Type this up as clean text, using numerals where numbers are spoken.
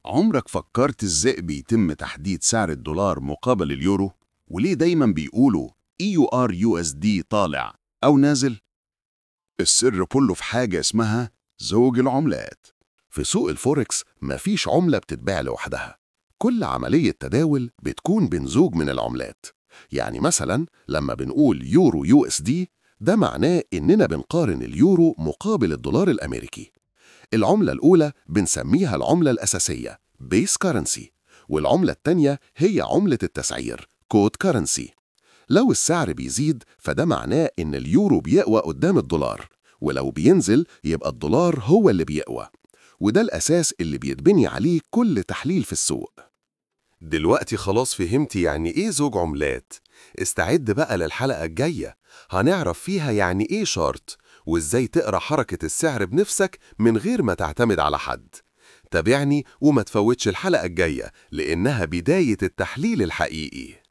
عمرك فكرت ازاي بيتم تحديد سعر الدولار مقابل اليورو؟ وليه دايما بيقولوا EUR/USD طالع أو نازل؟ السر كله في حاجة اسمها زوج العملات. في سوق الفوركس مفيش عملة بتتباع لوحدها. كل عملية تداول بتكون بين زوج من العملات. يعني مثلا لما بنقول يورو USD، ده معناه إننا بنقارن اليورو مقابل الدولار الأمريكي. العملة الأولى بنسميها العملة الأساسية Base Currency، والعملة التانية هي عملة التسعير Code Currency. لو السعر بيزيد فده معناه إن اليورو بيقوى قدام الدولار، ولو بينزل يبقى الدولار هو اللي بيقوى. وده الأساس اللي بيتبني عليه كل تحليل في السوق. دلوقتي خلاص فهمتي يعني إيه زوج عملات. استعد بقى للحلقة الجاية، هنعرف فيها يعني إيه شارت، وإزاي تقرأ حركة السعر بنفسك من غير ما تعتمد على حد. تابعني وما تفوتش الحلقة الجاية لأنها بداية التحليل الحقيقي.